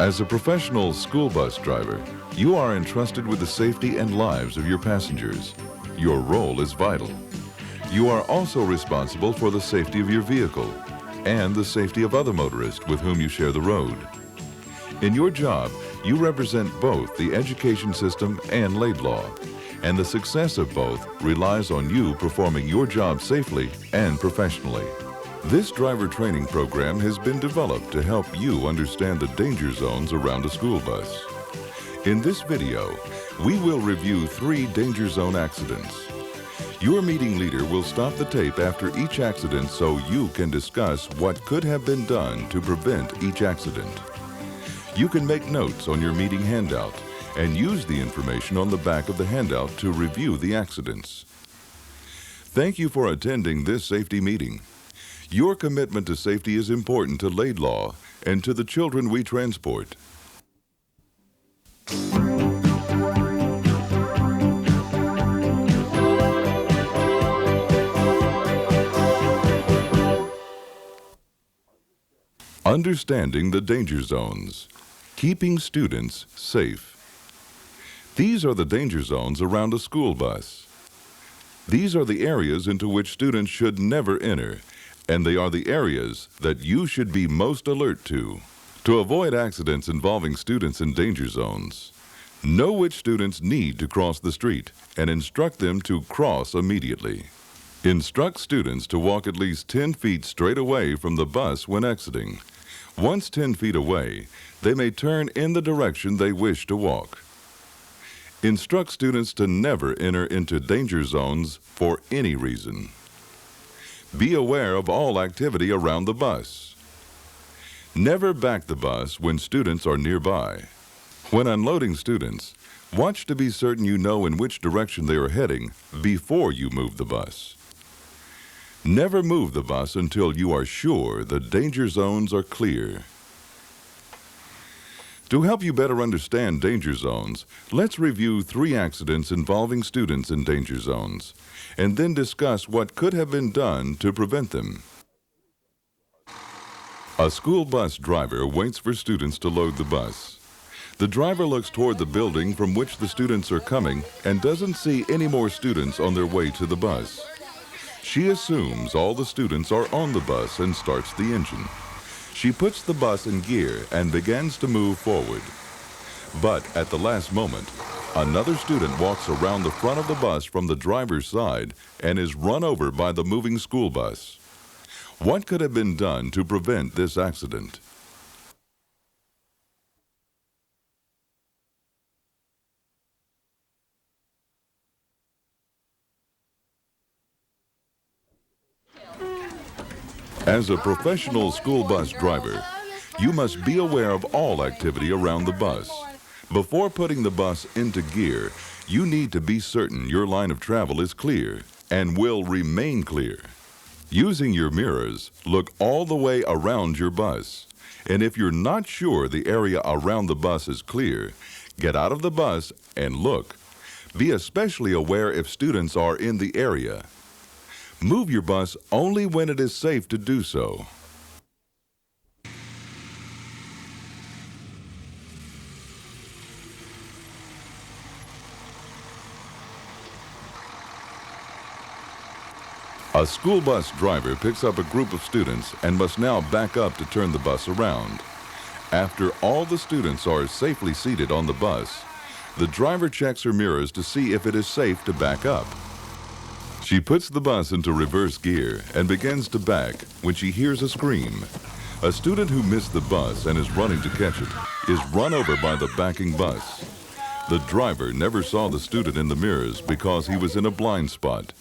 As a professional school bus driver, you are entrusted with the safety and lives of your passengers. Your role is vital. You are also responsible for the safety of your vehicle and the safety of other motorists with whom you share the road. In your job, you represent both the education system and Laidlaw, and the success of both relies on you performing your job safely and professionally. This driver training program has been developed to help you understand the danger zones around a school bus. In this video, we will review 3 danger zone accidents. Your meeting leader will stop the tape after each accident so you can discuss what could have been done to prevent each accident. You can make notes on your meeting handout and use the information on the back of the handout to review the accidents. Thank you for attending this safety meeting. Your commitment to safety is important to Laidlaw and to the children we transport. Understanding the danger zones. Keeping students safe. These are the danger zones around a school bus. These are the areas into which students should never enter, and they are the areas that you should be most alert to. To avoid accidents involving students in danger zones, know which students need to cross the street and instruct them to cross immediately. Instruct students to walk at least 10 feet straight away from the bus when exiting. Once 10 feet away, they may turn in the direction they wish to walk. Instruct students to never enter into danger zones for any reason. Be aware of all activity around the bus. Never back the bus when students are nearby. When unloading students, watch to be certain you know in which direction they are heading before you move the bus. Never move the bus until you are sure the danger zones are clear. To help you better understand danger zones, let's review 3 accidents involving students in danger zones, and then discuss what could have been done to prevent them. A school bus driver waits for students to load the bus. The driver looks toward the building from which the students are coming and doesn't see any more students on their way to the bus. She assumes all the students are on the bus and starts the engine. She puts the bus in gear and begins to move forward. But at the last moment, another student walks around the front of the bus from the driver's side and is run over by the moving school bus. What could have been done to prevent this accident? As a professional school bus driver, you must be aware of all activity around the bus. Before putting the bus into gear, you need to be certain your line of travel is clear and will remain clear. Using your mirrors, look all the way around your bus. And if you're not sure the area around the bus is clear, get out of the bus and look. Be especially aware if students are in the area. Move your bus only when it is safe to do so. A school bus driver picks up a group of students and must now back up to turn the bus around. After all the students are safely seated on the bus, the driver checks her mirrors to see if it is safe to back up. She puts the bus into reverse gear and begins to back when she hears a scream. A student who missed the bus and is running to catch it is run over by the backing bus. The driver never saw the student in the mirrors because he was in a blind spot.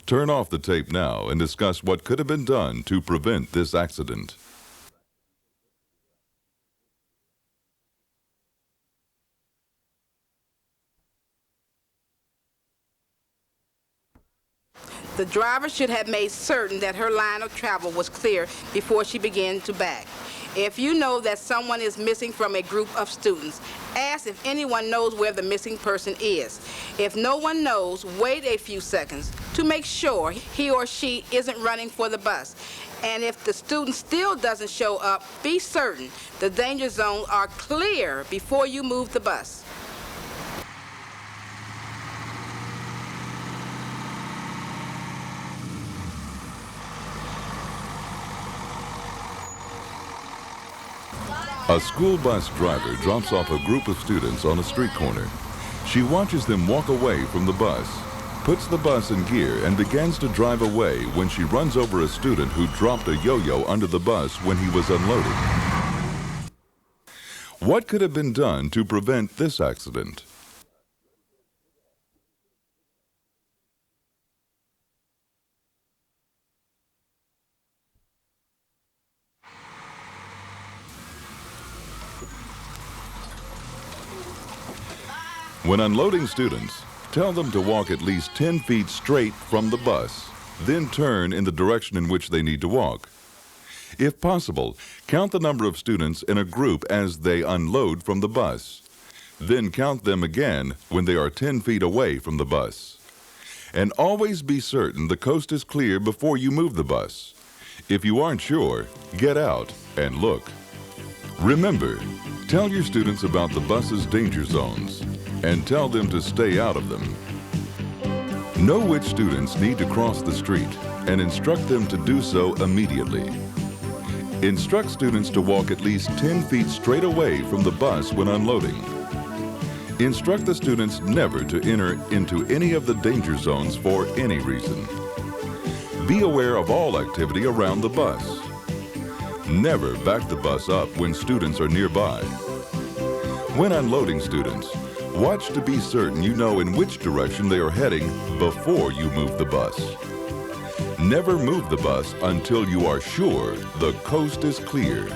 Turn off the tape now and discuss what could have been done to prevent this accident. The driver should have made certain that her line of travel was clear before she began to back. If you know that someone is missing from a group of students, ask if anyone knows where the missing person is. If no one knows, wait a few seconds to make sure he or she isn't running for the bus. And if the student still doesn't show up, be certain the danger zones are clear before you move the bus. A school bus driver drops off a group of students on a street corner. She watches them walk away from the bus, puts the bus in gear, and begins to drive away when she runs over a student who dropped a yo-yo under the bus when he was unloading. What could have been done to prevent this accident? When unloading students, tell them to walk at least 10 feet straight from the bus, then turn in the direction in which they need to walk. If possible, count the number of students in a group as they unload from the bus. Then count them again when they are 10 feet away from the bus. And always be certain the coast is clear before you move the bus. If you aren't sure, get out and look. Remember, tell your students about the bus's danger zones and tell them to stay out of them. Know which students need to cross the street and instruct them to do so immediately. Instruct students to walk at least 10 feet straight away from the bus when unloading. Instruct the students never to enter into any of the danger zones for any reason. Be aware of all activity around the bus. Never back the bus up when students are nearby. When unloading students, watch to be certain you know in which direction they are heading before you move the bus. Never move the bus until you are sure the coast is clear.